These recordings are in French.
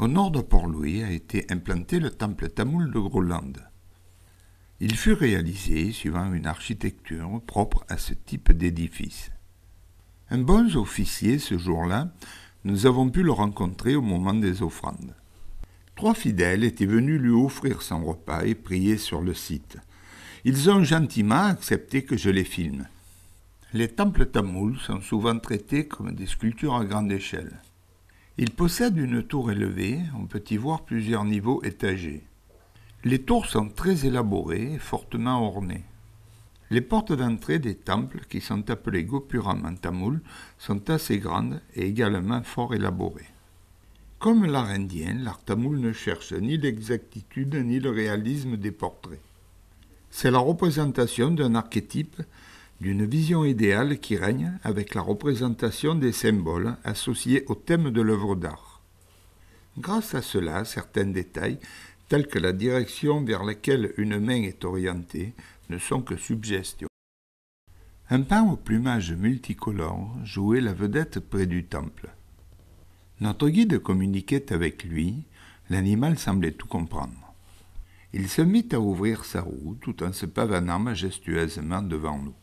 Au nord de Port-Louis a été implanté le temple tamoul de Groenland. Il fut réalisé suivant une architecture propre à ce type d'édifice. Un bon officier ce jour-là, nous avons pu le rencontrer au moment des offrandes. 3 fidèles étaient venus lui offrir son repas et prier sur le site. Ils ont gentiment accepté que je les filme. Les temples tamouls sont souvent traités comme des sculptures à grande échelle. Ils possèdent une tour élevée, on peut y voir plusieurs niveaux étagés. Les tours sont très élaborées et fortement ornées. Les portes d'entrée des temples, qui sont appelées gopuram en tamoul, sont assez grandes et également fort élaborées. Comme l'art indien, l'art tamoul ne cherche ni l'exactitude ni le réalisme des portraits. C'est la représentation d'un archétype, d'une vision idéale qui règne avec la représentation des symboles associés au thème de l'œuvre d'art. Grâce à cela, certains détails, tels que la direction vers laquelle une main est orientée, ne sont que suggestions. Un paon au plumage multicolore jouait la vedette près du temple. Notre guide communiquait avec lui, l'animal semblait tout comprendre. Il se mit à ouvrir sa roue tout en se pavanant majestueusement devant nous.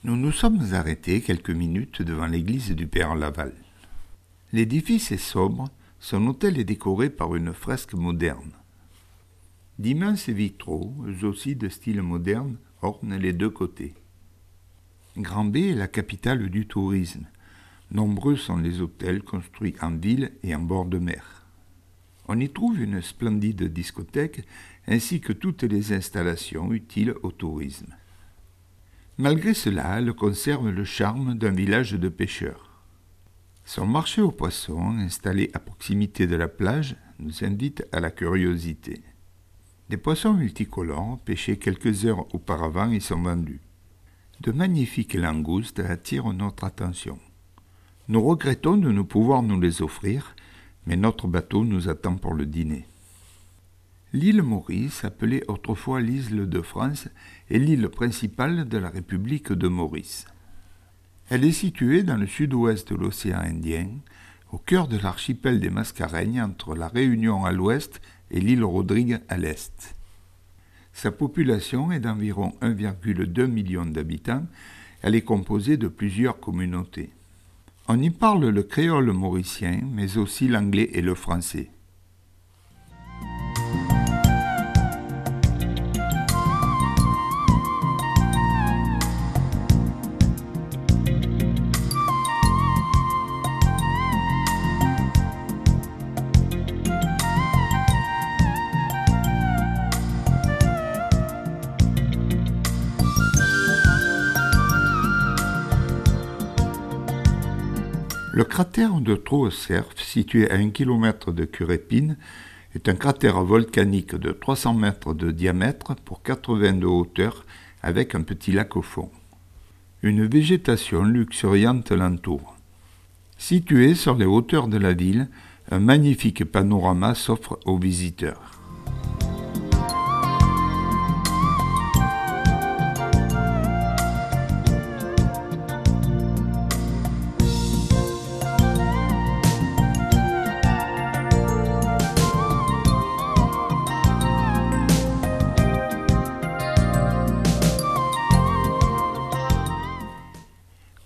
Nous nous sommes arrêtés quelques minutes devant l'église du Père Laval. L'édifice est sobre, son autel est décoré par une fresque moderne. D'immenses vitraux, eux aussi de style moderne, ornent les 2 côtés. Grand-Bay est la capitale du tourisme. Nombreux sont les hôtels construits en ville et en bord de mer. On y trouve une splendide discothèque ainsi que toutes les installations utiles au tourisme. Malgré cela, elle conserve le charme d'un village de pêcheurs. Son marché aux poissons, installé à proximité de la plage, nous invite à la curiosité. Des poissons multicolores, pêchés quelques heures auparavant, y sont vendus. De magnifiques langoustes attirent notre attention. Nous regrettons de ne pouvoir nous les offrir, mais notre bateau nous attend pour le dîner. L'île Maurice, appelée autrefois l'île de France, est l'île principale de la République de Maurice. Elle est située dans le sud-ouest de l'océan Indien, au cœur de l'archipel des Mascareignes, entre la Réunion à l'ouest et l'île Rodrigue à l'est. Sa population est d'environ 1,2 million d'habitants. Elle est composée de plusieurs communautés. On y parle le créole mauricien, mais aussi l'anglais et le français. Le cratère de Trouesserf, situé à 1 km de Curépine, est un cratère volcanique de 300 mètres de diamètre pour 80 de hauteur avec un petit lac au fond. Une végétation luxuriante l'entoure. Situé sur les hauteurs de la ville, un magnifique panorama s'offre aux visiteurs.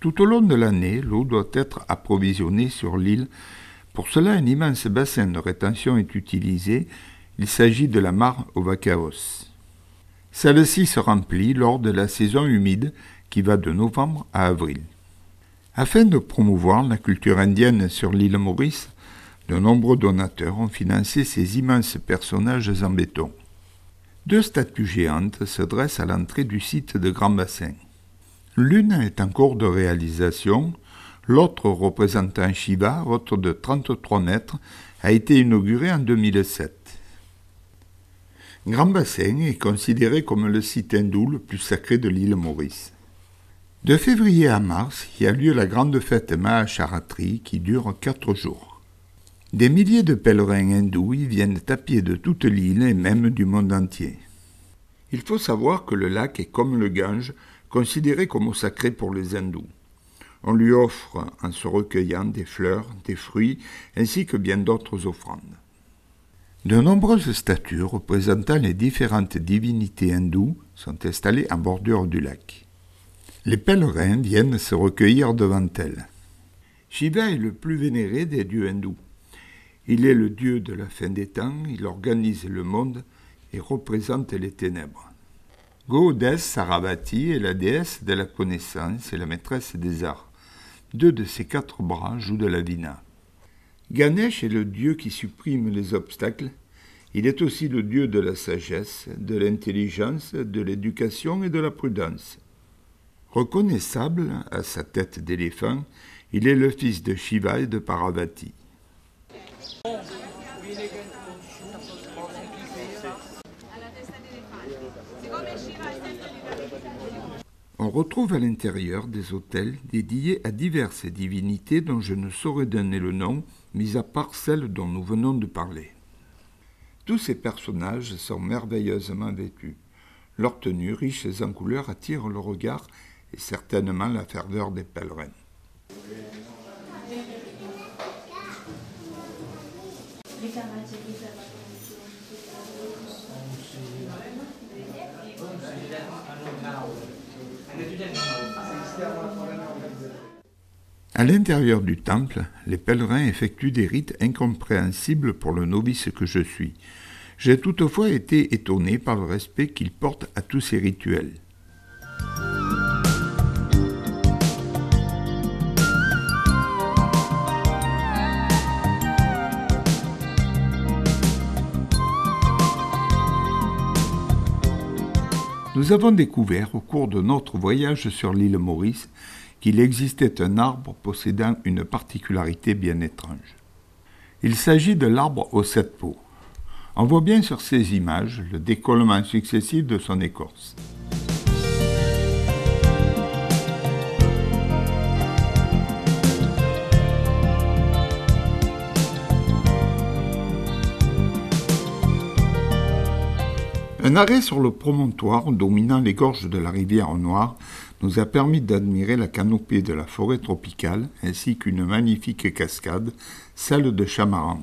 Tout au long de l'année, l'eau doit être approvisionnée sur l'île. Pour cela, un immense bassin de rétention est utilisé. Il s'agit de la mare aux Vacaos. Celle-ci se remplit lors de la saison humide qui va de novembre à avril. Afin de promouvoir la culture indienne sur l'île Maurice, de nombreux donateurs ont financé ces immenses personnages en béton. 2 statues géantes se dressent à l'entrée du site de Grand Bassin. L'une est en cours de réalisation, l'autre représentant Shiva, haute de 33 mètres, a été inaugurée en 2007. Grand Bassin est considéré comme le site hindou le plus sacré de l'île Maurice. De février à mars, il y a lieu la grande fête Mahachiratri qui dure 4 jours. Des milliers de pèlerins hindous y viennent à pied de toute l'île et même du monde entier. Il faut savoir que le lac est comme le Gange, considéré comme sacré pour les hindous. On lui offre, en se recueillant, des fleurs, des fruits, ainsi que bien d'autres offrandes. De nombreuses statues représentant les différentes divinités hindoues sont installées en bordure du lac. Les pèlerins viennent se recueillir devant elles. Shiva est le plus vénéré des dieux hindous. Il est le dieu de la fin des temps, il organise le monde et représente les ténèbres. Goddess Sarasvati est la déesse de la connaissance et la maîtresse des arts. 2 de ses 4 bras jouent de la vina. Ganesh est le dieu qui supprime les obstacles. Il est aussi le dieu de la sagesse, de l'intelligence, de l'éducation et de la prudence. Reconnaissable à sa tête d'éléphant, il est le fils de Shiva et de Parvati. On retrouve à l'intérieur des autels dédiés à diverses divinités dont je ne saurais donner le nom, mis à part celles dont nous venons de parler. Tous ces personnages sont merveilleusement vêtus. Leurs tenues riches en couleurs attirent le regard et certainement la ferveur des pèlerins. À l'intérieur du temple, les pèlerins effectuent des rites incompréhensibles pour le novice que je suis. J'ai toutefois été étonné par le respect qu'ils portent à tous ces rituels. Nous avons découvert au cours de notre voyage sur l'île Maurice qu'il existait un arbre possédant une particularité bien étrange. Il s'agit de l'arbre aux 7 peaux. On voit bien sur ces images le décollement successif de son écorce. Un arrêt sur le promontoire dominant les gorges de la rivière Noire nous a permis d'admirer la canopée de la forêt tropicale ainsi qu'une magnifique cascade, celle de Chamaran.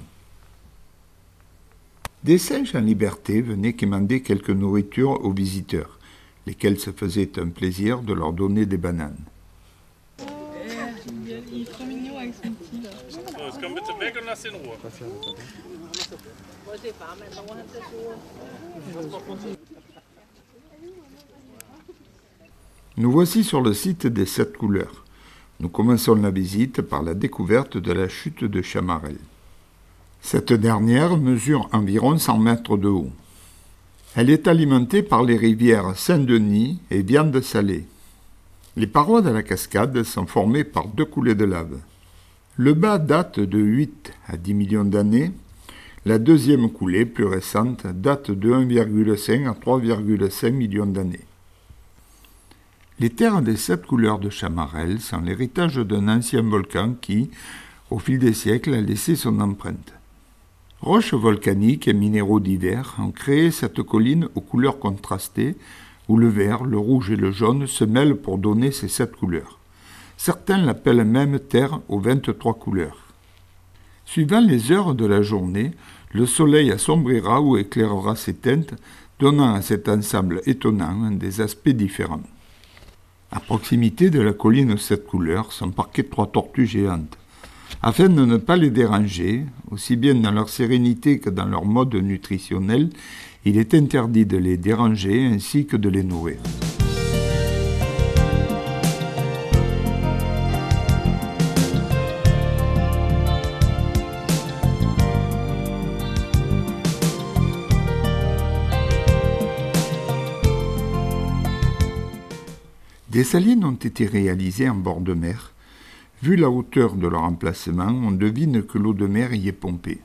Des singes en liberté venaient quémander quelques nourritures aux visiteurs, lesquels se faisaient un plaisir de leur donner des bananes. Il est trop mignon avec son petit là. Jetzt komm bitte weg und lass den in Ruhe. Nous voici sur le site des 7 couleurs. Nous commençons la visite par la découverte de la chute de Chamarel. Cette dernière mesure environ 100 mètres de haut. Elle est alimentée par les rivières Saint-Denis et Viande Salée. Les parois de la cascade sont formées par 2 coulées de lave. Le bas date de 8 à 10 millions d'années. La deuxième coulée, plus récente, date de 1,5 à 3,5 millions d'années. Les terres des 7 couleurs de Chamarel sont l'héritage d'un ancien volcan qui, au fil des siècles, a laissé son empreinte. Roches volcaniques et minéraux divers ont créé cette colline aux couleurs contrastées, où le vert, le rouge et le jaune se mêlent pour donner ces 7 couleurs. Certains l'appellent même terre aux 23 couleurs. Suivant les heures de la journée, le soleil assombrira ou éclairera ces teintes, donnant à cet ensemble étonnant des aspects différents. À proximité de la colline aux 7 couleurs sont parquées 3 tortues géantes. Afin de ne pas les déranger, aussi bien dans leur sérénité que dans leur mode nutritionnel, il est interdit de les déranger ainsi que de les nourrir. Des salines ont été réalisées en bord de mer. Vu la hauteur de leur emplacement, on devine que l'eau de mer y est pompée.